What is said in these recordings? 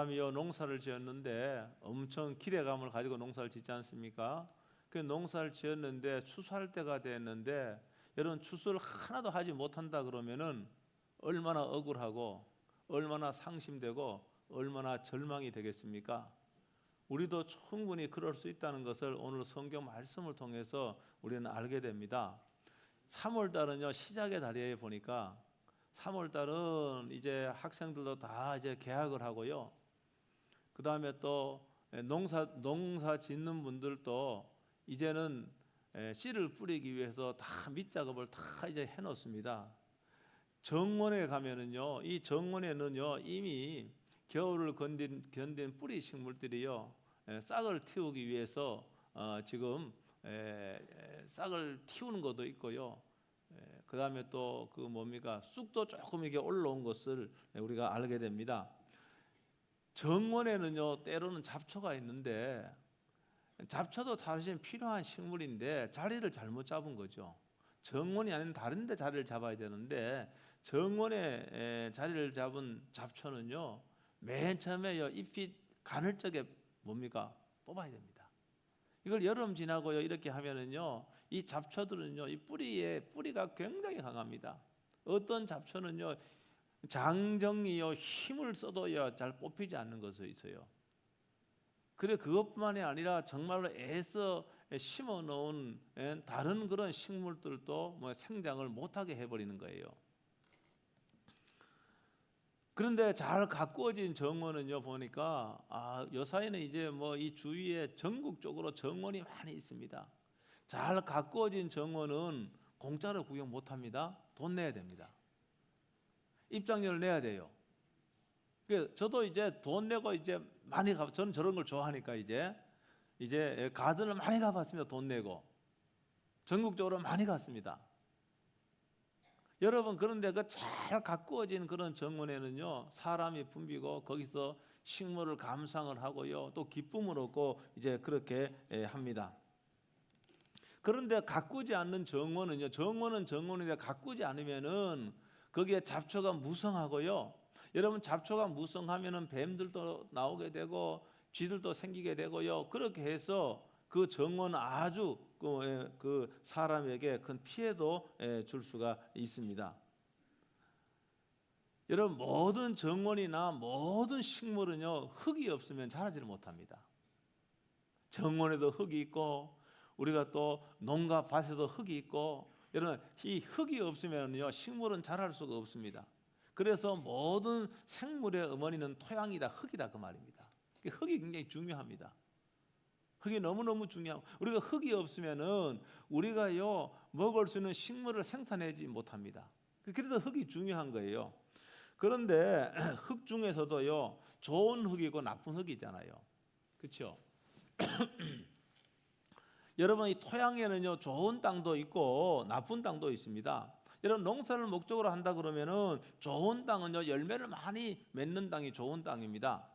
사람이요 농사를 지었는데 엄청 기대감을 가지고 농사를 짓지 않습니까? 그 농사를 지었는데 추수할 때가 됐는데 여러분 추수를 하나도 하지 못한다 그러면은 얼마나 억울하고 얼마나 상심되고 얼마나 절망이 되겠습니까? 우리도 충분히 그럴 수 있다는 것을 오늘 성경 말씀을 통해서 우리는 알게 됩니다. 3월 달은요 시작의 달이에요. 보니까 3월 달은 이제 학생들도 다 이제 개학을 하고요. 그 다음에 또 농사 짓는 분들도 이제는 씨를 뿌리기 위해서 다 밑작업을 다 이제 해놓습니다. 정원에 가면은요, 이 정원에는요 이미 겨울을 견딘 뿌리 식물들이요 싹을 틔우기 위해서 지금 싹을 틔우는 것도 있고요. 그 다음에 또 그 뭡니까 쑥도 조금 이게 올라온 것을 우리가 알게 됩니다. 정원에는요 때로는 잡초가 있는데 잡초도 사실 필요한 식물인데 자리를 잘못 잡은 거죠. 정원이 아닌 다른 데 자리를 잡아야 되는데 정원에 자리를 잡은 잡초는요 맨 처음에 잎이 가늘 적에 뭡니까 뽑아야 됩니다. 이걸 여름 지나고요 이렇게 하면은요 이 잡초들은요 이 뿌리가 굉장히 강합니다. 어떤 잡초는요 장정이요 힘을 써도요 잘 뽑히지 않는 것이 있어요. 그래 그것뿐만이 아니라 정말로 애써 심어 놓은 다른 그런 식물들도 뭐 생장을 못하게 해버리는 거예요. 그런데 잘 가꾸어진 정원은요 보니까 요사이는 이제 뭐 이 주위에 전국적으로 정원이 많이 있습니다. 잘 가꾸어진 정원은 공짜로 구경 못합니다. 돈 내야 됩니다. 입장료를 내야 돼요. 저도 이제 돈 내고 이제 많이 저는 저런 걸 좋아하니까 이제 가든을 많이 가봤습니다. 돈 내고 전국적으로 많이 갔습니다. 여러분 그런데 그 잘 가꾸어진 그런 정원에는요 사람이 붐비고 거기서 식물을 감상을 하고요 또 기쁨을 얻고 이제 그렇게 합니다. 그런데 가꾸지 않는 정원은요 정원은 정원인데 가꾸지 않으면은 거기에 잡초가 무성하고요. 여러분 잡초가 무성하면은 뱀들도 나오게 되고 쥐들도 생기게 되고요. 그렇게 해서 그 정원은 아주 그 사람에게 큰 피해도 줄 수가 있습니다. 여러분 모든 정원이나 모든 식물은요 흙이 없으면 자라지를 못합니다. 정원에도 흙이 있고 우리가 또 농가 밭에도 흙이 있고 여러분 이 흙이 없으면요 식물은 자랄 수가 없습니다. 그래서 모든 생물의 어머니는 토양이다 흙이다 그 말입니다. 흙이 굉장히 중요합니다. 흙이 너무너무 중요하고 우리가 흙이 없으면은 우리가요 먹을 수 있는 식물을 생산하지 못합니다. 그래서 흙이 중요한 거예요. 그런데 흙 중에서도요 좋은 흙이고 나쁜 흙이 있잖아요. 그렇죠? 여러분 이 토양에는요 좋은 땅도 있고 나쁜 땅도 있습니다. 여러분 농사를 목적으로 한다 그러면은 좋은 땅은요 열매를 많이 맺는 땅이 좋은 땅입니다.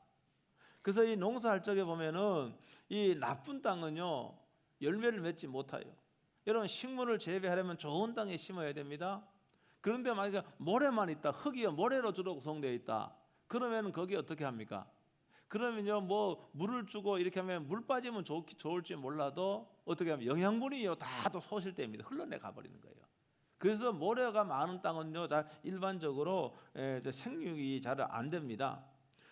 그래서 이 농사할 적에 보면은 이 나쁜 땅은요 열매를 맺지 못해요. 여러분 식물을 재배하려면 좋은 땅에 심어야 됩니다. 그런데 만약에 모래만 있다, 흙이요 모래로 주로 구성되어 있다. 그러면 거기 어떻게 합니까? 그러면요 뭐 물을 주고 이렇게 하면 물 빠지면 좋을지 몰라도 어떻게 하면 영양분이요 다 또 소실됩니다. 흘러내 가버리는 거예요. 그래서 모래가 많은 땅은요 잘 일반적으로 생육이 잘 안 됩니다.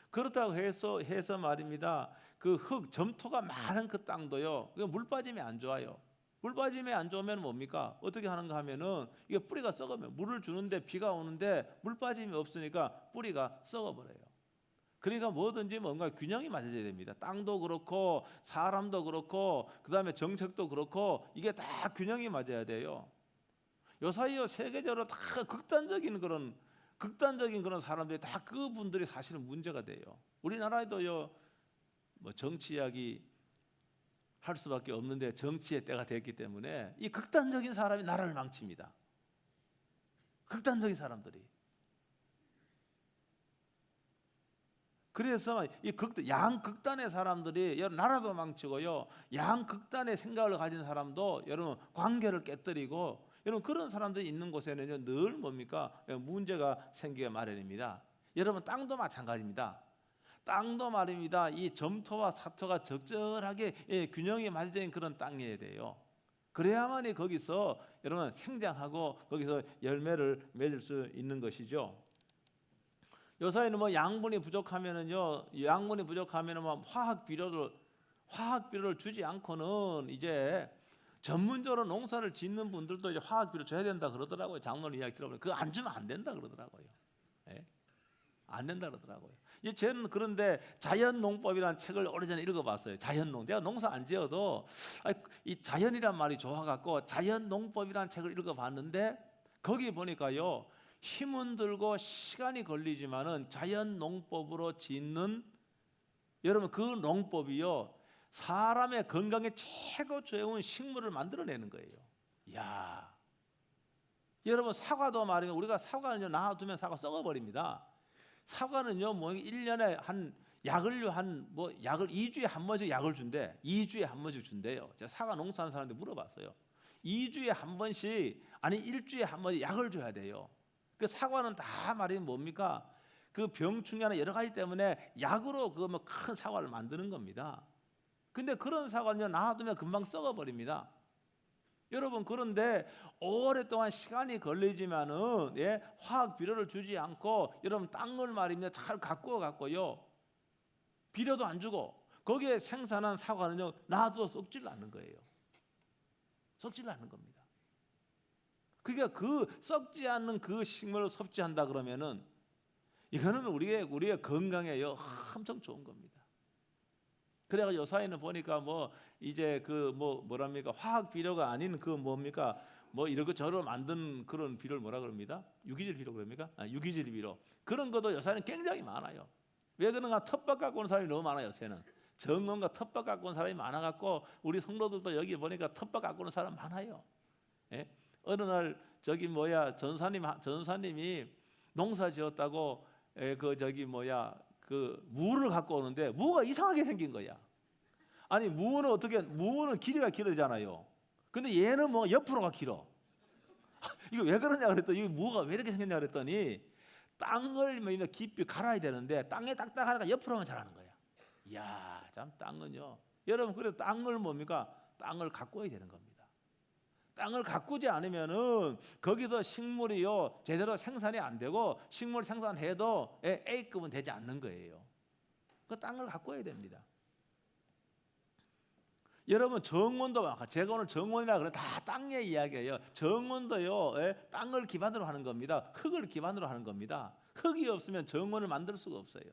그렇다고 해서 말입니다. 그 흙 점토가 많은 그 땅도요 물 빠짐이 안 좋아요. 물 빠짐이 안 좋으면 뭡니까? 어떻게 하는가 하면은 이게 뿌리가 썩으면 물을 주는데 비가 오는데 물 빠짐이 없으니까 뿌리가 썩어버려요. 그러니까 뭐든지 뭔가 균형이 맞아져야 됩니다. 땅도 그렇고 사람도 그렇고 그 다음에 정책도 그렇고 이게 다 균형이 맞아야 돼요. 요사이요 세계적으로 다 극단적인 그런 사람들이 다 그분들이 사실은 문제가 돼요. 우리나라에도요 뭐 정치 이야기 할 수밖에 없는데 정치의 때가 됐기 때문에 이 극단적인 사람이 나라를 망칩니다. 극단적인 사람들이. 그래서 이 양극단의 사람들이 여러분 나라도 망치고요 양극단의 생각을 가진 사람도 여러분 관계를 깨뜨리고 여러분 그런 사람들이 있는 곳에는 늘 뭡니까? 문제가 생기게 마련입니다. 여러분 땅도 마찬가지입니다. 땅도 말입니다. 이 점토와 사토가 적절하게 균형이 맞은 그런 땅이어야 돼요. 그래야만이 거기서 여러분 생장하고 거기서 열매를 맺을 수 있는 것이죠. 요사이는 뭐 양분이 부족하면은요, 양분이 부족하면은 뭐 화학 비료를 주지 않고는 이제 전문적으로 농사를 짓는 분들도 이제 화학 비료 줘야 된다 그러더라고요. 장로님 이야기 들어보면 그거 안 주면 안 된다 그러더라고요. 예? 안 된다 그러더라고요. 저는 그런데 자연농법이라는 책을 오래전에 읽어봤어요. 자연농. 내가 농사 안 지어도 이 자연이란 말이 좋아갖고 자연농법이라는 책을 읽어봤는데 거기 보니까요, 힘은 들고 시간이 걸리지만은 자연농법으로 짓는 여러분 그 농법이요, 사람의 건강에 최고 좋은 식물을 만들어내는 거예요. 야, 여러분 사과도 말이에요. 우리가 사과는요, 놔두면 사과 썩어버립니다. 사과는요, 뭐 1년에 약을 2주에 한 번씩 약을 준대. 2주에 한 번씩 준대요. 제가 사과 농사하는 사람한테 물어봤어요. 2주에 한 번씩, 아니 1주에 한 번씩 약을 줘야 돼요. 그 사과는 다 말이 뭡니까? 그 병충해나 여러 가지 때문에 약으로 그 뭐 큰 사과를 만드는 겁니다. 근데 그런 사과는요, 놔두면 금방 썩어버립니다. 여러분 그런데 오랫동안 시간이 걸리지만은 화학 비료를 주지 않고 여러분 땅을 말입니다 잘 가꾸어 갖고요, 비료도 안 주고 거기에 생산한 사과는요 놔둬도 썩질 않는 거예요. 썩질 않는 겁니다. 그러니까 그 썩지 않는 그 식물을 섭취한다 그러면은 이거는 우리의 건강에요 엄청 좋은 겁니다. 그래가 요사이는 보니까 뭐 이제 그 뭐랍니까 화학 비료가 아닌 그 뭡니까 뭐 이런 거 저런 만든 그런 비료를 뭐라 그럽니다? 유기질 비료 그럽니까? 유기질 비료 그런 것도 요사이는 굉장히 많아요. 왜 그런가? 텃밭 갖고 온 사람이 너무 많아요. 요새는 정원과 텃밭 갖고 온 사람이 많아갖고 우리 성도들도 여기 보니까 텃밭 갖고 온 사람 많아요. 예? 어느 날 저기 전사님이 농사 지었다고 그 무를 갖고 오는데 무가 이상하게 생긴 거야. 아니 무는 길이가 길어지잖아요. 근데 얘는 뭐 옆으로가 길어. 이거 왜 그러냐 그랬더니 이 무가 왜 이렇게 생겼냐 그랬더니 땅을 뭐 깊이 갈아야 되는데 땅에 딱딱하니까 옆으로만 자라는 거야. 이야, 참 땅은요. 여러분 그래도 땅을 뭡니까? 땅을 가꿔야 되는 겁니다. 땅을 가꾸지 않으면은 거기서 식물이요 제대로 생산이 안 되고 식물 생산해도 A급은 되지 않는 거예요. 그 땅을 가꿔야 됩니다. 여러분 정원도 제가 오늘 정원이라 그래 다 땅의 이야기예요. 정원도요 땅을 기반으로 하는 겁니다. 흙을 기반으로 하는 겁니다. 흙이 없으면 정원을 만들 수가 없어요.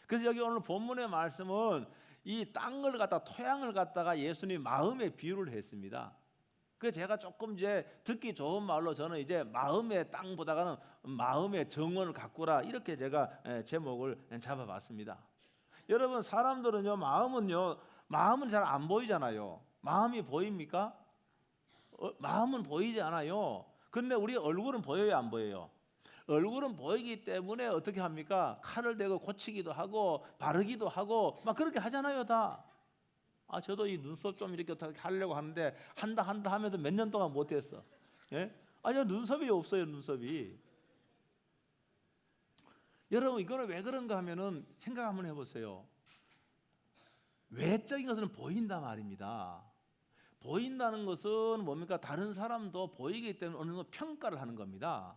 그래서 여기 오늘 본문의 말씀은 이 땅을 토양을 갖다가 예수님 마음의 비유를 했습니다. 그 제가 조금 이제 듣기 좋은 말로 저는 이제 마음의 땅보다는 마음의 정원을 가꾸라 이렇게 제가 제목을 잡아봤습니다. 여러분 사람들은요 마음은 잘 안 보이잖아요. 마음이 보입니까? 마음은 보이지 않아요. 근데 우리 얼굴은 보여요, 안 보여요? 얼굴은 보이기 때문에 어떻게 합니까? 칼을 대고 고치기도 하고 바르기도 하고 막 그렇게 하잖아요, 다. 저도 이 눈썹 좀 이렇게 어떻게 하려고 하는데 한다 하면서 몇 년 동안 못했어. 예? 저 눈썹이 없어요, 눈썹이. 여러분 이거는 왜 그런가 하면은 생각 한번 해보세요. 외적인 것은 보인다 말입니다. 보인다는 것은 뭡니까? 다른 사람도 보이기 때문에 어느 정도 평가를 하는 겁니다.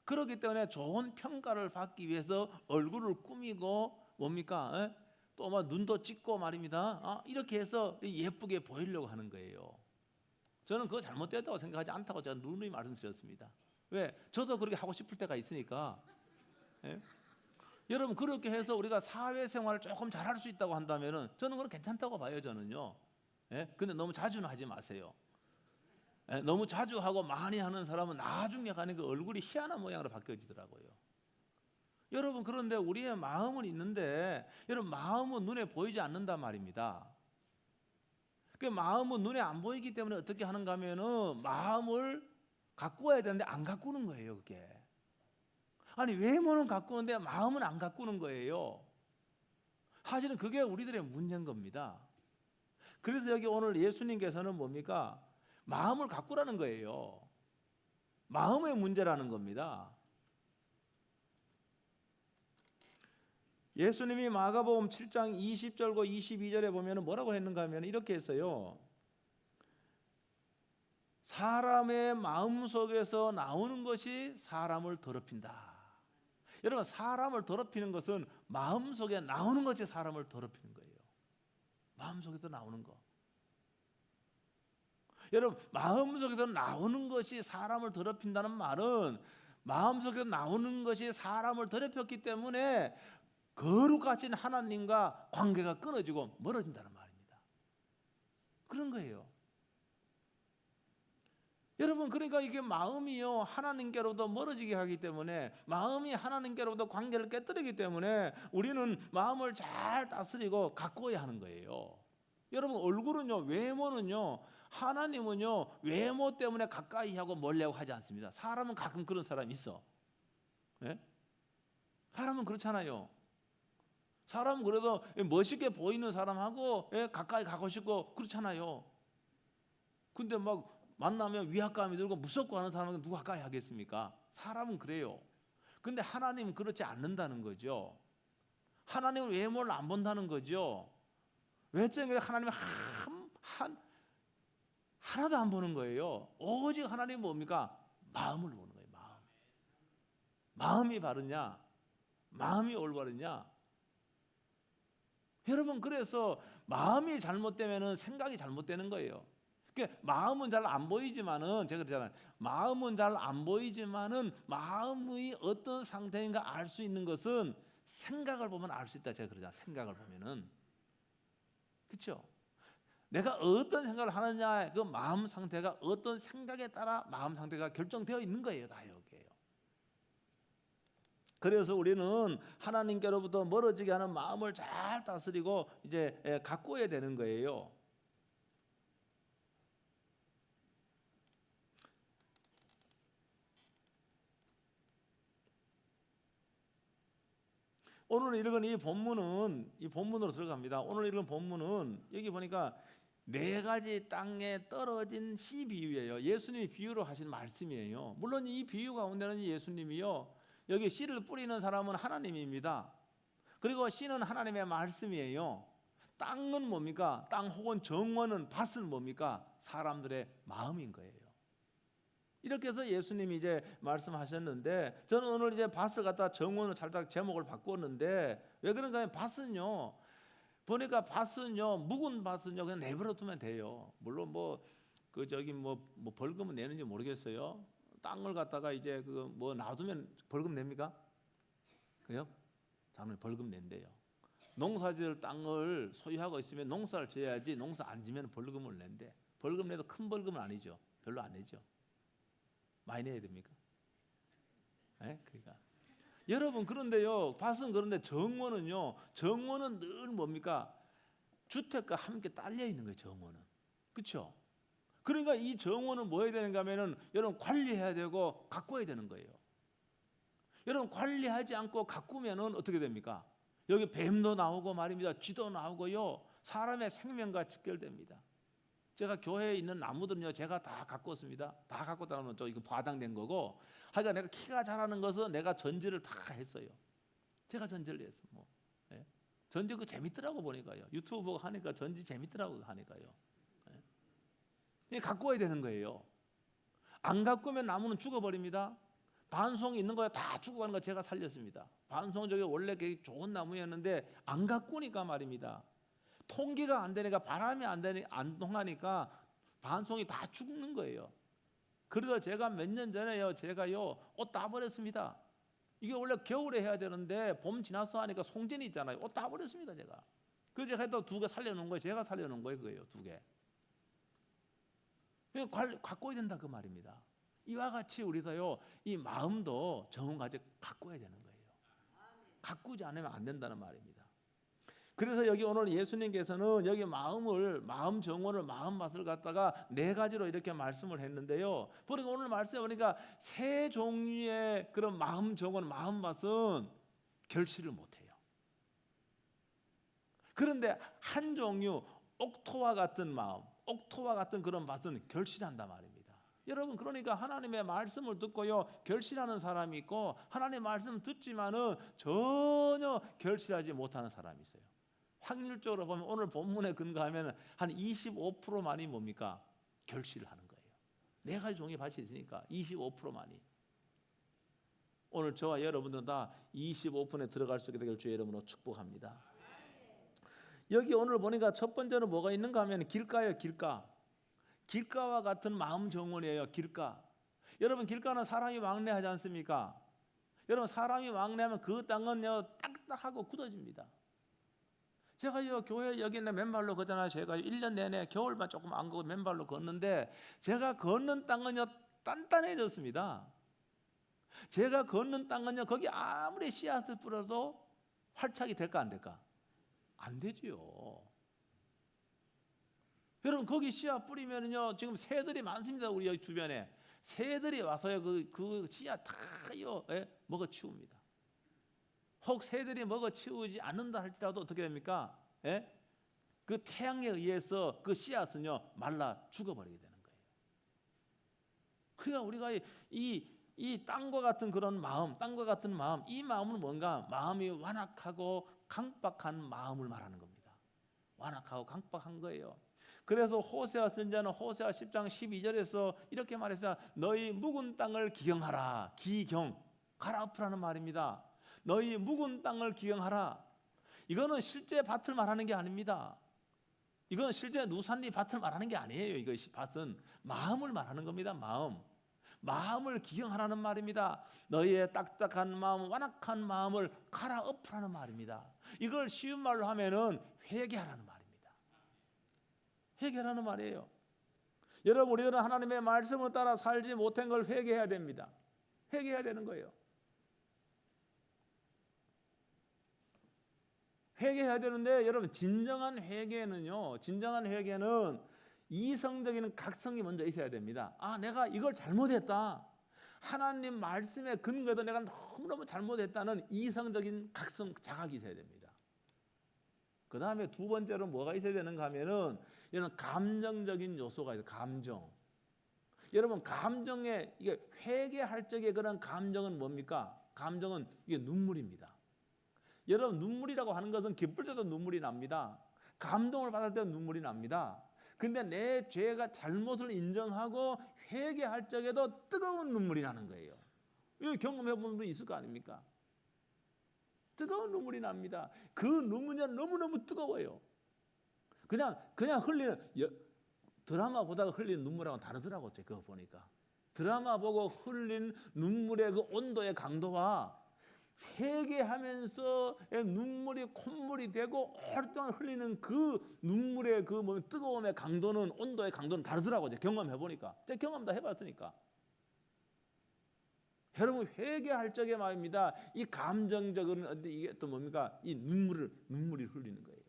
그렇기 때문에 좋은 평가를 받기 위해서 얼굴을 꾸미고 뭡니까? 또 막 눈도 찍고 말입니다. 이렇게 해서 예쁘게 보이려고 하는 거예요. 저는 그거 잘못됐다고 생각하지 않다고 제가 누누이 말씀드렸습니다. 왜? 저도 그렇게 하고 싶을 때가 있으니까. 예? 여러분 그렇게 해서 우리가 사회생활을 조금 잘할 수 있다고 한다면은 저는 그건 괜찮다고 봐요, 저는요. 근데 너무 자주는 하지 마세요. 너무 자주 하고 많이 하는 사람은 나중에 가는 그 얼굴이 희한한 모양으로 바뀌어지더라고요. 여러분 그런데 우리의 마음은 있는데 여러분 마음은 눈에 보이지 않는단 말입니다. 그 마음은 눈에 안 보이기 때문에 어떻게 하는가 하면은 마음을 가꾸어야 되는데 안 가꾸는 거예요, 그게. 아니 외모는 가꾸는데 마음은 안 가꾸는 거예요. 사실은 그게 우리들의 문제인 겁니다. 그래서 여기 오늘 예수님께서는 뭡니까? 마음을 가꾸라는 거예요. 마음의 문제라는 겁니다. 예수님이 마가복음 7장 20절과 22절에 보면 뭐라고 했는가 하면 이렇게 했어요. 사람의 마음속에서 나오는 것이 사람을 더럽힌다. 여러분, 사람을 더럽히는 것은 마음속에 나오는 것이 사람을 더럽히는 거예요. 마음속에서 나오는 거. 여러분, 마음속에서 나오는 것이 사람을 더럽힌다는 말은 마음속에서 나오는 것이 사람을 더럽혔기 때문에 거룩하신 하나님과 관계가 끊어지고 멀어진다는 말입니다. 그런 거예요. 여러분, 그러니까 이게 마음이요 하나님께로부터 멀어지게 하기 때문에, 마음이 하나님께로부터 관계를 깨뜨리기 때문에 우리는 마음을 잘 다스리고 가꿔야 하는 거예요. 여러분, 얼굴은요, 외모는요, 하나님은요 외모 때문에 가까이 하고 멀리 하고 하지 않습니다. 사람은 가끔 그런 사람이 있어. 네? 사람은 그렇잖아요. 사람은 그래도 멋있게 보이는 사람하고 가까이 가고 싶고 그렇잖아요. 근데 막 만나면 위압감이 들고 무섭고 하는 사람은 누가 가까이 하겠습니까? 사람은 그래요. 근데 하나님은 그렇지 않는다는 거죠. 하나님은 외모를 안 본다는 거죠. 외적인 하나님은 하나도 안 보는 거예요. 오직 하나님은 뭡니까? 마음을 보는 거예요. 마음이 바르냐? 마음이 올바르냐? 여러분, 그래서 마음이 잘못되면 생각이 잘못되는 거예요. 그러니까 마음은 잘 안 보이지만은, 제가 그러잖아요. 마음은 잘 안 보이지만은 마음의 어떤 상태인가 알 수 있는 것은 생각을 보면 알 수 있다. 제가 그러잖아요. 생각을 보면은. 그렇죠? 내가 어떤 생각을 하느냐, 그 마음 상태가 어떤 생각에 따라 마음 상태가 결정되어 있는 거예요. 다 여기에요. 그래서 우리는 하나님께로부터 멀어지게 하는 마음을 잘 다스리고 이제 가꿔야 되는 거예요. 오늘 읽은 이 본문으로 들어갑니다. 오늘 읽은 본문은 여기 보니까 4가지 땅에 떨어진 씨 비유예요. 예수님이 비유로 하신 말씀이에요. 물론 이 비유 가운데는 예수님이요, 여기 씨를 뿌리는 사람은 하나님입니다. 그리고 씨는 하나님의 말씀이에요. 땅은 뭡니까? 땅 혹은 정원은, 밭은 뭡니까? 사람들의 마음인 거예요. 이렇게 해서 예수님이 이제 말씀하셨는데, 저는 오늘 이제 밭을 갖다 정원을 살짝 제목을 바꿨는데, 왜 그런가 하면 밭은요, 보니까 밭은요, 묵은 밭은요 그냥 내버려 두면 돼요. 물론 뭐 벌금은 내는지 모르겠어요. 땅을 갖다가 이제 뭐 놔두면 벌금 냅니까? 그요? 장로님, 벌금 낸대요. 농사지을 땅을 소유하고 있으면 농사를 지어야지, 농사 안 지면 벌금을 낸대. 벌금 내도 큰 벌금은 아니죠. 별로 안 내죠. 많이 내야 됩니까? 네? 그러니까 여러분, 그런데요, 밭은 그런데 정원은 늘 뭡니까? 주택과 함께 딸려 있는 거예요. 정원은. 그렇죠? 그러니까 이 정원은 뭐 해야 되는가 하면은 여러분 관리해야 되고 가꿔야 되는 거예요. 여러분, 관리하지 않고 가꾸면은 어떻게 됩니까? 여기 뱀도 나오고 말입니다. 쥐도 나오고요, 사람의 생명과 직결됩니다. 제가 교회에 있는 나무들은요, 제가 다 가꿨습니다. 다 가꿨다면 또 이거 과장된 거고, 하여간 내가 키가 자라는 것은 내가 전지를 다 했어요. 제가 전지를 했어. 뭐 예? 전지 그 재밌더라고 보니까요. 유튜브 보고 하니까 전지 재밌더라고 하니까요. 예? 가꿔야 되는 거예요. 안 가꾸면 나무는 죽어버립니다. 반송이 있는 거야 다 죽어가는 거 제가 살렸습니다. 반송 저게 원래 좋은 나무였는데 안 가꾸니까 말입니다. 통기가 안 되니까, 바람이 안 통하니까 반송이 다 죽는 거예요. 그래서 제가 몇 년 전에요, 옷 다 버렸습니다. 이게 원래 겨울에 해야 되는데 봄 지나서 하니까 송진이 있잖아요. 옷 다 버렸습니다, 제가. 그래서 제가 또 2개 살려놓은 거예요. 제가 살려놓은 거예요, 그거예요, 2개. 가꿔야 된다 그 말입니다. 이와 같이 우리도요, 이 마음도 정원까지 가꿔야 되는 거예요. 가꾸지 않으면 안 된다는 말입니다. 그래서 여기 오늘 예수님께서는 여기 마음 정원을, 마음 맛을 갖다가 4가지로 이렇게 말씀을 했는데요. 그러니까 오늘 말씀에 보니까 3 종류의 그런 마음 정원, 마음 맛은 결실을 못해요. 그런데 한 종류 옥토와 같은 마음, 옥토와 같은 그런 맛은 결실한단 말입니다. 여러분, 그러니까 하나님의 말씀을 듣고요 결실하는 사람이 있고, 하나님의 말씀 듣지만은 전혀 결실하지 못하는 사람이 있어요. 확률적으로 보면 오늘 본문에 근거하면 한 25%만이 뭡니까? 결실을 하는 거예요. 네 가지 종의 밭이 있으니까 25%만이. 오늘 저와 여러분들은 다 25%에 들어갈 수 있게 되길 주의 이름으로 축복합니다. 여기 오늘 보니까 첫 번째는 뭐가 있는가 하면 길가예요. 길가. 길가와 같은 마음 정원이에요. 길가. 여러분, 길가는 사람이 왕래하지 않습니까? 여러분, 사람이 왕래하면 그 땅은요 딱딱하고 굳어집니다. 제가 교회 여기 있는 맨발로 걷잖아요. 제가 1년 내내 겨울만 조금 안 걷고 맨발로 걷는데, 제가 걷는 땅은요 단단해졌습니다. 제가 걷는 땅은요 거기 아무리 씨앗을 뿌려도 활착이 될까 안 될까? 안 되지요. 여러분, 거기 씨앗 뿌리면요 지금 새들이 많습니다. 우리 여기 주변에 새들이 와서요 그 씨앗 다요 먹어 치웁니다. 혹 새들이 먹어 치우지 않는다 할지라도 어떻게 됩니까? 그 태양에 의해서 그 씨앗은요 말라 죽어버리게 되는 거예요. 그러니까 우리가 이 땅과 같은 그런 마음, 땅과 같은 마음, 이 마음은 뭔가? 마음이 완악하고 강박한 마음을 말하는 겁니다. 완악하고 강박한 거예요. 그래서 호세아 선지자는 호세아 10장 12절에서 이렇게 말했어요. 너희 묵은 땅을 기경하라. 기경, 갈아엎으라는 말입니다. 너희 묵은 땅을 기경하라. 이거는 실제 밭을 말하는 게 아닙니다. 이건 실제 누산리 밭을 말하는 게 아니에요. 이것이 밭은 마음을 말하는 겁니다. 마음을 기경하라는 말입니다. 너희의 딱딱한 마음, 완악한 마음을 갈아엎으라는 말입니다. 이걸 쉬운 말로 하면은 회개하라는 말입니다. 회개하라는 말이에요. 여러분, 우리들은 하나님의 말씀을 따라 살지 못한 걸 회개해야 됩니다. 회개해야 되는 거예요. 회개해야 되는데, 여러분, 진정한 회개는 이성적인 각성이 먼저 있어야 됩니다. 아, 내가 이걸 잘못했다. 하나님 말씀에 근거해서 내가 너무너무 잘못했다는 이성적인 각성, 자각이 있어야 됩니다. 그 다음에 두 번째로 뭐가 있어야 되는가 하면은, 이런 감정적인 요소가 있어요. 감정. 여러분, 감정에, 이게 회개할 적에 그런 감정은 뭡니까? 감정은 이게 눈물입니다. 여러분, 눈물이라고 하는 것은 기쁠 때도 눈물이 납니다. 감동을 받을 때도 눈물이 납니다. 근데 내 죄가 잘못을 인정하고 회개할 적에도 뜨거운 눈물이 나는 거예요. 이거 경험해 본 분 있을 거 아닙니까? 뜨거운 눈물이 납니다. 그 눈물이 너무너무 뜨거워요. 그냥 흘리는, 드라마 보다가 흘리는 눈물하고는 다르더라고요. 그거 보니까 드라마 보고 흘린 눈물의 그 온도의 강도와 회개하면서 눈물이 콧물이 되고 오랫동안 흘리는 그 눈물의 그 뜨거움의 강도는, 온도의 강도는 다르더라고요. 경험해 보니까. 제가 경험 다 해봤으니까. 여러분, 회개할 적에 말입니다. 이 감정적인 이게 또 뭡니까? 이 눈물이 흘리는 거예요.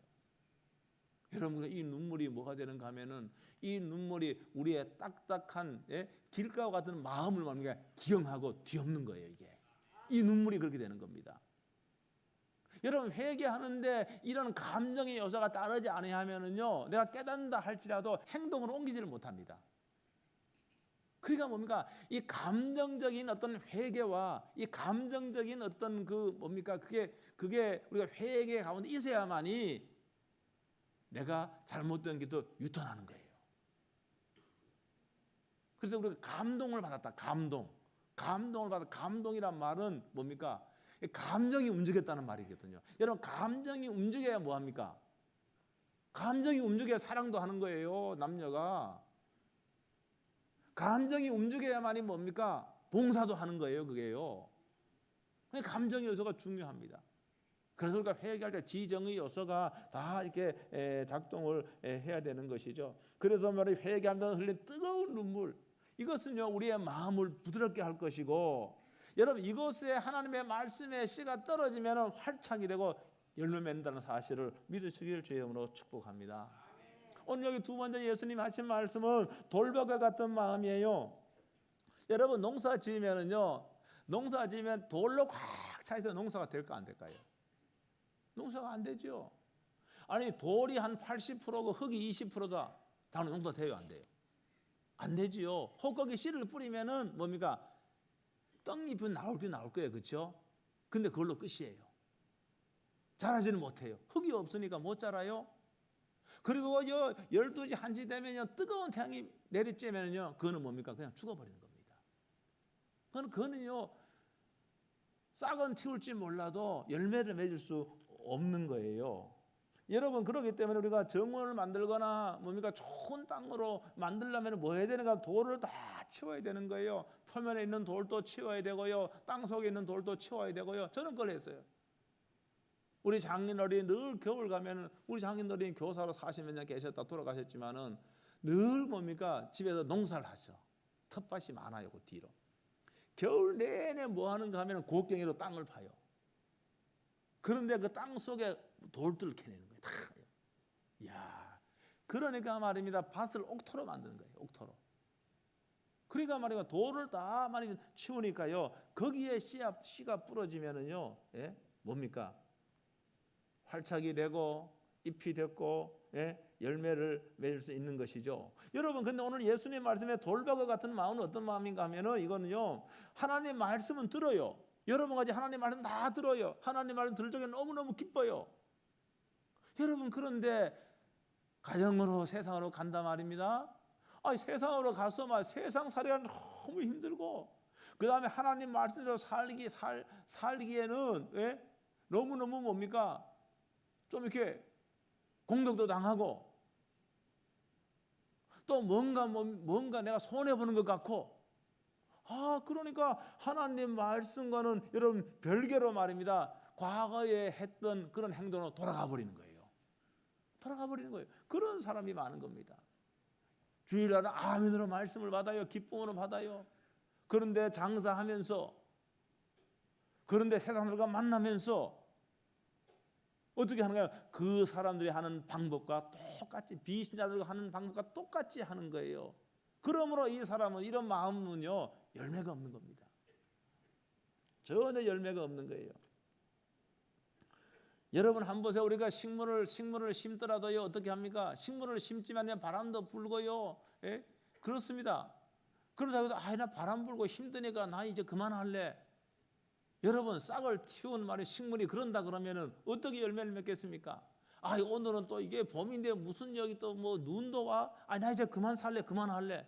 여러분, 이 눈물이 뭐가 되는가 하면은, 이 눈물이 우리의 딱딱한 길가와 같은 마음을 말입니다. 기경하고 뒤엎는 거예요. 이게. 이 눈물이 그렇게 되는 겁니다. 여러분, 회개하는데 이런 감정의 요소가 따르지 아니하면은요, 내가 깨닫는다 할지라도 행동으로 옮기지를 못합니다. 그러니까 뭡니까? 이 감정적인 어떤 회개와 이 감정적인 어떤 그 뭡니까? 그게 우리가 회개 가운데 있어야만이 내가 잘못된 게 또 유턴하는 거예요. 그래서 우리가 감동을 받았다. 감동을 받아. 감동이란 말은 뭡니까? 감정이 움직였다는 말이거든요. 여러분, 감정이 움직여야 뭐합니까? 감정이 움직여야 사랑도 하는 거예요. 남녀가. 감정이 움직여야만이 뭡니까? 봉사도 하는 거예요. 그게요. 감정의 요소가 중요합니다. 그래서 우리가 회개할 때 지정의 요소가 다 이렇게 작동을 해야 되는 것이죠. 그래서 말이 회개하면서 흘린 뜨거운 눈물, 이것은요 우리의 마음을 부드럽게 할 것이고, 여러분, 이것에 하나님의 말씀의 씨가 떨어지면 활착이 되고 열매 맺는다는 사실을 믿으시길 주의 이름으로 축복합니다. 오늘 여기 두 번째 예수님 하신 말씀은 돌벽과 같은 마음이에요. 여러분, 농사 지으면 돌로 꽉 차 있어 농사가 될까 안 될까요? 농사가 안 되죠. 아니, 돌이 한 80%고 흙이 20%다. 당연히 농사 돼요, 안 돼요? 안 되지요. 혹거기 씨를 뿌리면은 뭡니까? 떡잎은 나올긴 나올 거예요. 그렇죠? 근데 그걸로 끝이에요. 자라지는 못해요. 흙이 없으니까 못 자라요. 그리고 12시 1시 되면요 뜨거운 태양이 내리쬐면요 그거는 뭡니까? 그냥 죽어버리는 겁니다. 그거는요 싹은 틔울지 몰라도 열매를 맺을 수 없는 거예요. 여러분, 그렇기 때문에 우리가 정원을 만들거나 뭡니까 좋은 땅으로 만들려면 뭐 해야 되는가? 돌을 다 치워야 되는 거예요. 표면에 있는 돌도 치워야 되고요, 땅 속에 있는 돌도 치워야 되고요. 저는 그걸 했어요. 우리 장인어른이 늘 겨울 가면은, 우리 장인어른이 교사로 40몇 년 계셨다 돌아가셨지만은 늘 뭡니까 집에서 농사를 하셔. 텃밭이 많아요. 그 뒤로 겨울 내내 뭐 하는가 하면 곡괭이로 땅을 파요. 그런데 그 땅 속에 돌들을 캐내는 거예요. 다. 야, 그러니까 말입니다. 밭을 옥토로 만드는 거예요. 옥토로. 그러니까 말이야 돌을 다 많이 치우니까요. 거기에 씨가 부러지면은요, 예? 뭡니까? 활착이 되고 잎이 됐고, 예? 열매를 맺을 수 있는 것이죠. 여러분, 근데 오늘 예수님 말씀에 돌박이 같은 마음은 어떤 마음인가 하면은 이거는요, 하나님 말씀은 들어요. 여러분 같이 하나님 말씀 다 들어요. 하나님 말씀 들을 적에 너무너무 기뻐요. 여러분, 그런데 가정으로 세상으로 간다 말입니다. 세상으로 가서 세상 살이가 너무 힘들고, 그 다음에 하나님 말씀대로 살기에는, 예? 너무너무 뭡니까? 좀 이렇게 공격도 당하고, 또 뭔가 내가 손해보는 것 같고, 그러니까 하나님 말씀과는 여러분 별개로 말입니다. 과거에 했던 그런 행동으로 돌아가 버리는 거예요. 돌아가 버리는 거예요. 그런 사람이 많은 겁니다. 주일날은 아멘으로 말씀을 받아요. 기쁨으로 받아요. 그런데 장사하면서, 그런데 세상들과 만나면서 어떻게 하는가요? 그 사람들이 하는 방법과 똑같이, 비신자들과 하는 방법과 똑같이 하는 거예요. 그러므로 이 사람은, 이런 마음은요 열매가 없는 겁니다. 전혀 열매가 없는 거예요. 여러분 한번 보세요. 우리가 식물을 심더라도요 어떻게 합니까? 식물을 심지만 바람도 불고요, 예? 그렇습니다. 그러다가 나 바람 불고 힘드니까 나 이제 그만할래. 여러분, 싹을 틔운 말이 식물이 그런다 그러면은 어떻게 열매를 맺겠습니까? 오늘은 또 이게 봄인데 무슨 여기 또 뭐 눈도 와? 나 이제 그만 살래, 그만할래.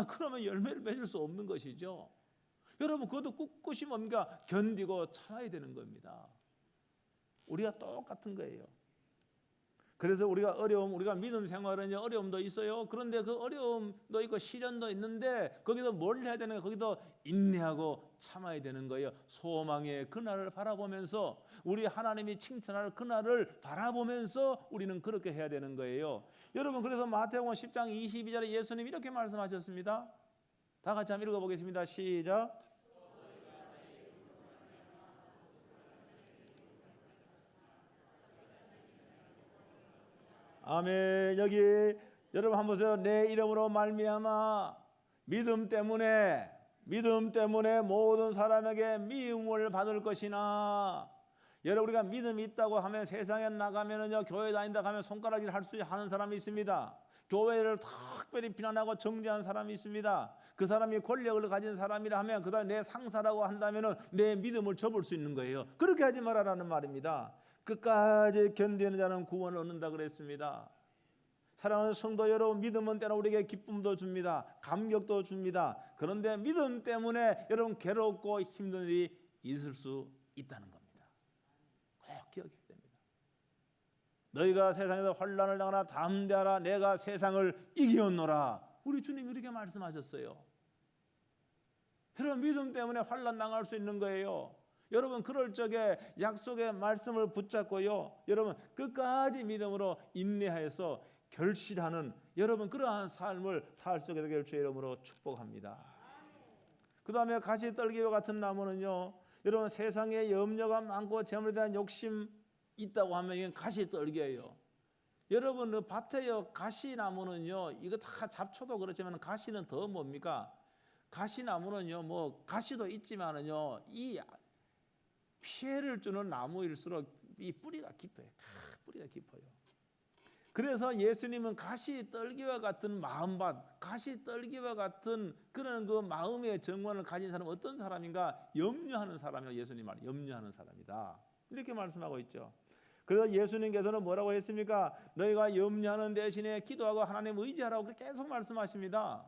그러면 열매를 맺을 수 없는 것이죠. 여러분, 그것도 꿋꿋이 뭡니까? 견디고 참아야 되는 겁니다. 우리가 똑같은 거예요. 그래서 우리가 믿음 생활은 어려움도 있어요. 그런데 그 어려움도 있고 시련도 있는데 거기도 뭘 해야 되는가? 거기도 인내하고 참아야 되는 거예요. 소망의 그날을 바라보면서, 우리 하나님이 칭찬할 그날을 바라보면서 우리는 그렇게 해야 되는 거예요. 여러분, 그래서 마태복음 10장 22절에 예수님이 이렇게 말씀하셨습니다. 다 같이 한번 읽어보겠습니다. 시작. 아멘. 여기 여러분 한번 보세요. 내 이름으로 말미암아 믿음 때문에 모든 사람에게 미움을 받을 것이나. 여러분, 우리가 믿음이 있다고 하면 세상에 나가면은요, 교회 다닌다 하면 손가락질 할 수 하는 사람이 있습니다. 교회를 특별히 비난하고 정죄한 사람이 있습니다. 그 사람이 권력을 가진 사람이라 하면 그다음 내 상사라고 한다면은 내 믿음을 접을 수 있는 거예요. 그렇게 하지 말아라는 말입니다. 끝까지 견디는 자는 구원을 얻는다 그랬습니다. 사랑하는 성도 여러분, 믿음은 때로 우리에게 기쁨도 줍니다. 감격도 줍니다. 그런데 믿음 때문에 여러분 괴롭고 힘든 일이 있을 수 있다는 겁니다. 꼭 기억해야 됩니다. 너희가 세상에서 환난을 당하나 담대하라. 내가 세상을 이기었노라. 우리 주님이 이렇게 말씀하셨어요. 여러분, 믿음 때문에 환난 당할 수 있는 거예요. 여러분, 그럴 적에 약속의 말씀을 붙잡고요, 여러분 끝까지 믿음으로 인내하여서 결실하는 여러분 그러한 삶을 살 수 있게 되기를 주의 이름으로 축복합니다. 그 다음에 가시떨기와 같은 나무는요, 여러분 세상에 염려가 많고 재물에 대한 욕심 있다고 하면 이건 가시떨기예요. 여러분 그 밭에요 가시나무는요, 이거 다 잡초도 그렇지만 가시는 더 뭡니까? 가시나무는요, 뭐 가시도 있지만은요, 이 피해를 주는 나무일수록 이 뿌리가 깊어요. 뿌리가 깊어요. 그래서 예수님은 가시 떨기와 같은 마음밭, 가시 떨기와 같은 그런 그 마음의 정원을 가진 사람은 어떤 사람인가? 염려하는 사람이라고 예수님 말, 염려하는 사람이다. 이렇게 말씀하고 있죠. 그래서 예수님께서는 뭐라고 했습니까? 너희가 염려하는 대신에 기도하고 하나님 의지하라고 계속 말씀하십니다.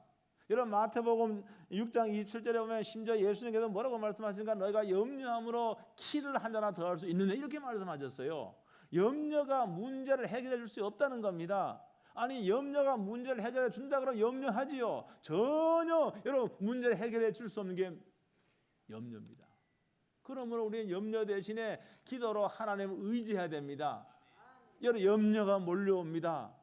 여러분 마태복음 6장 27절에 보면 심지어 예수님께서 뭐라고 말씀하십니까? 너희가 염려함으로 키를 한 잔나 더 할 수 있느냐 이렇게 말씀하셨어요. 염려가 문제를 해결해 줄 수 없다는 겁니다. 아니 염려가 문제를 해결해 준다 그러면 염려하지요. 전혀 여러분 문제를 해결해 줄 수 없는 게 염려입니다. 그러므로 우리는 염려 대신에 기도로 하나님을 의지해야 됩니다. 여러분 염려가 몰려옵니다.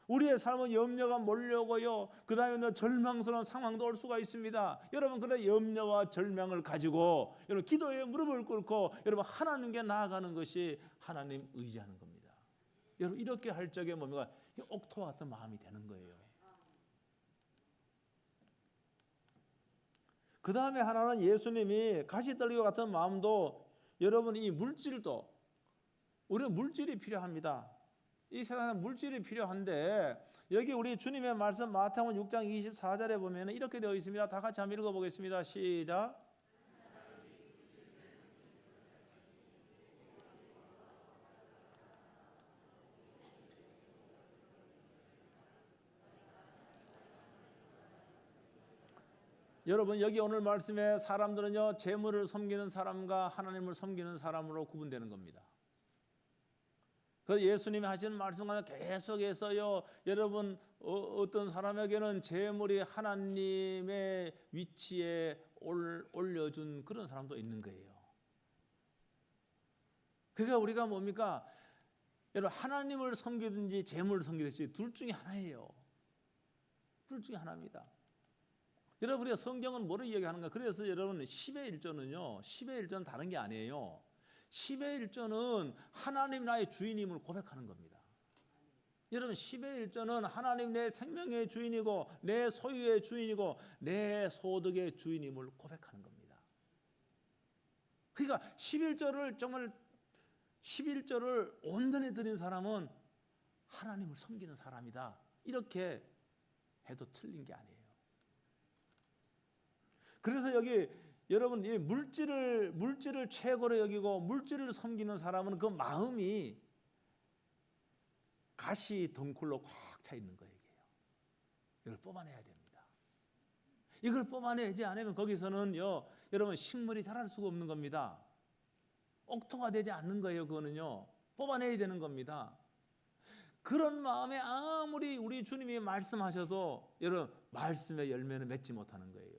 우리의 삶은 염려가 몰려오고요. 그 다음에 절망스러운 상황도 올 수가 있습니다. 여러분 그런 염려와 절망을 가지고 여러분 기도에 무릎을 꿇고 여러분 하나님께 나아가는 것이 하나님 의지하는 겁니다. 여러분 이렇게 할 적에 뭡니까? 옥토와 같은 마음이 되는 거예요. 그 다음에 하나는 예수님이 가시 떨기와 같은 마음도 여러분 이 물질도 우리는 물질이 필요합니다. 이 세상에 물질이 필요한데 여기 우리 주님의 말씀 마태복음 6장 24절에 보면 이렇게 되어 있습니다. 다 같이 한번 읽어보겠습니다. 시작. 여러분 여기 오늘 말씀에 사람들은요 재물을 섬기는 사람과 하나님을 섬기는 사람으로 구분되는 겁니다. 그래서 예수님이 하시는 말씀과 계속해서요 여러분 어떤 사람에게는 재물이 하나님의 위치에 올려준 그런 사람도 있는 거예요. 그러니까 우리가 뭡니까? 여러분 하나님을 섬기든지 재물을 섬기든지 둘 중에 하나예요. 둘 중에 하나입니다. 여러분 우리가 성경은 뭐를 이야기하는가? 그래서 여러분 10의 1조는요 10의 1조는 다른 게 아니에요. 10의 1조는 하나님 나의 주인임을 고백하는 겁니다. 여러분 10의 1조는 하나님 내 생명의 주인이고 내 소유의 주인이고 내 소득의 주인임을 고백하는 겁니다. 그러니까 11조를 정말 11조를 온전히 드린 사람은 하나님을 섬기는 사람이다. 이렇게 해도 틀린 게 아니에요. 그래서 여기 여러분 이 물질을 최고로 여기고 물질을 섬기는 사람은 그 마음이 가시 덩굴로 꽉 차 있는 거예요. 이걸 뽑아내야 됩니다. 이걸 뽑아내지 않으면 거기서는요 여러분 식물이 자랄 수가 없는 겁니다. 옥토가 되지 않는 거예요. 그거는요 뽑아내야 되는 겁니다. 그런 마음에 아무리 우리 주님이 말씀하셔도 여러분 말씀의 열매는 맺지 못하는 거예요.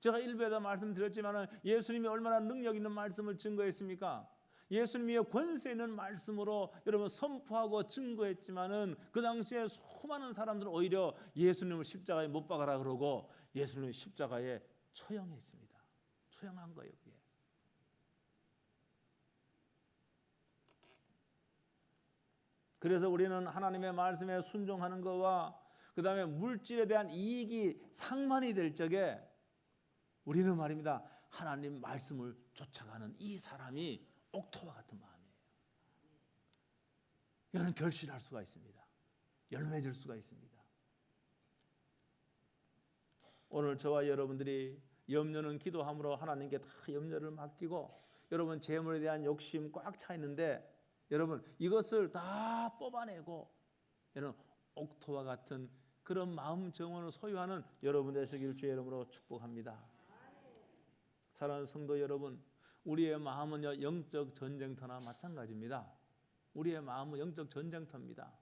제가 일부에도 말씀드렸지만 예수님이 얼마나 능력 있는 말씀을 증거했습니까? 예수님이 권세 있는 말씀으로 여러분 선포하고 증거했지만은 그 당시에 수많은 사람들은 오히려 예수님을 십자가에 못 박아라 그러고 예수님을 십자가에 처형했습니다. 처형한 거예요. 그게. 그래서 우리는 하나님의 말씀에 순종하는 것과 그 다음에 물질에 대한 이익이 상반이 될 적에 우리는 말입니다. 하나님 말씀을 쫓아가는 이 사람이 옥토와 같은 마음이에요. 이거는 결실할 수가 있습니다. 열매질 수가 있습니다. 오늘 저와 여러분들이 염려는 기도함으로 하나님께 다 염려를 맡기고 여러분 재물에 대한 욕심 꽉 차 있는데 여러분 이것을 다 뽑아내고 여러분 옥토와 같은 그런 마음 정원을 소유하는 여러분 되시길 주의 이름으로 축복합니다. 사랑하는 성도 여러분, 우리의 마음은요 영적 전쟁터나 마찬가지입니다. 우리의 마음은 영적 전쟁터입니다.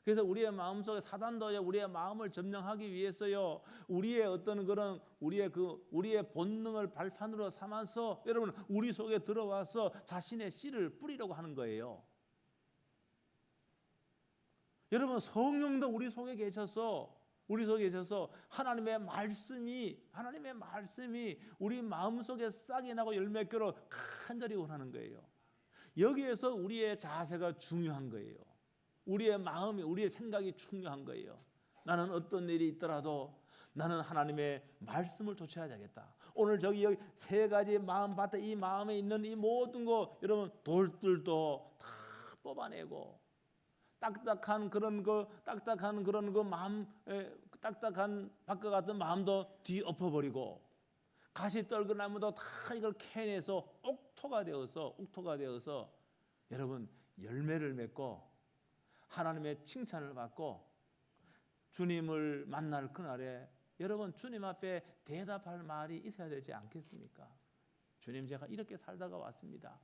그래서 우리의 마음속에 사단도요 우리의 마음을 점령하기 위해서요 우리의 어떤 그런 우리의 본능을 발판으로 삼아서 여러분 우리 속에 들어와서 자신의 씨를 뿌리려고 하는 거예요. 여러분 성령도 우리 속에 계셔서 하나님의 말씀이 우리 마음속에 싹이 나고 열매교로 간절히 원하는 거예요. 여기에서 우리의 자세가 중요한 거예요. 우리의 마음이 우리의 생각이 중요한 거예요. 나는 어떤 일이 있더라도 나는 하나님의 말씀을 쫓아야 되겠다. 오늘 여기 세 가지 마음밭에 이 마음에 있는 이 모든 거 여러분 돌들도 다 뽑아내고 딱딱한 그런 그 마음, 딱딱한 바깥 같은 마음도 뒤엎어버리고 가시 떨고 나무도 다 이걸 캐내서 옥토가 되어서 여러분 열매를 맺고 하나님의 칭찬을 받고 주님을 만날 그날에 여러분 주님 앞에 대답할 말이 있어야 되지 않겠습니까? 주님, 제가 이렇게 살다가 왔습니다.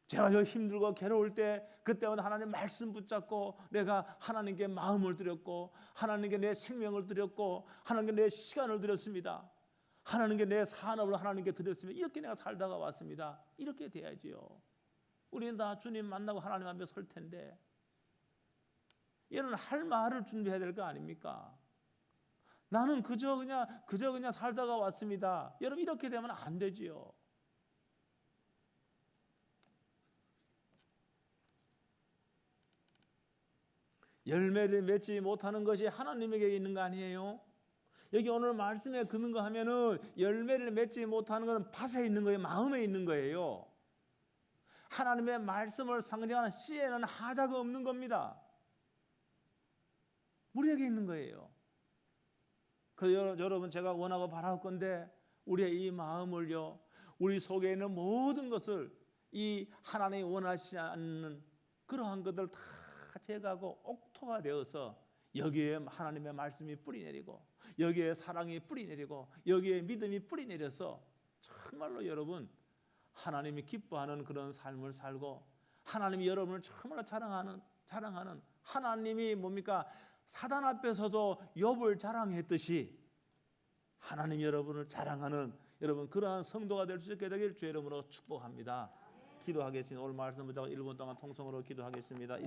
제가 저 힘들고 괴로울 때 그때마다 하나님 말씀 붙잡고 내가 하나님께 마음을 드렸고 하나님께 내 생명을 드렸고 하나님께 내 시간을 드렸습니다. 하나님께 내 산업을 하나님께 드렸습니다. 이렇게 내가 살다가 왔습니다. 이렇게 돼야지요. 우리는 다 주님 만나고 하나님 앞에 설 텐데 얘는 할 말을 준비해야 될 거 아닙니까? 나는 그저 그냥 살다가 왔습니다. 여러분 이렇게 되면 안 되지요. 열매를 맺지 못하는 것이 하나님에게 있는 거 아니에요? 여기 오늘 말씀에 근거하면은 열매를 맺지 못하는 것은 밭에 있는 거예요, 마음에 있는 거예요. 하나님의 말씀을 상징하는 씨에는 하자가 없는 겁니다. 우리에게 있는 거예요. 그래서 여러분 제가 원하고 바랄 건데 우리의 이 마음을요, 우리 속에 있는 모든 것을 이 하나님이 원하시지 않는 그러한 것들 다 제거하고 옥토가 되어서 여기에 하나님의 말씀이 뿌리 내리고 여기에 사랑이 뿌리 내리고 여기에 믿음이 뿌리 내려서 정말로 여러분 하나님이 기뻐하는 그런 삶을 살고 하나님이 여러분을 정말로 자랑하는 하나님이 뭡니까? 사단 앞에서도 욥을 자랑했듯이 하나님 여러분을 자랑하는 여러분 그러한 성도가 될 수 있게 되길 주의 이름으로 축복합니다. 기도하겠습니다. 오늘 말씀 붙잡고 1분 동안 통성으로 기도하겠습니다.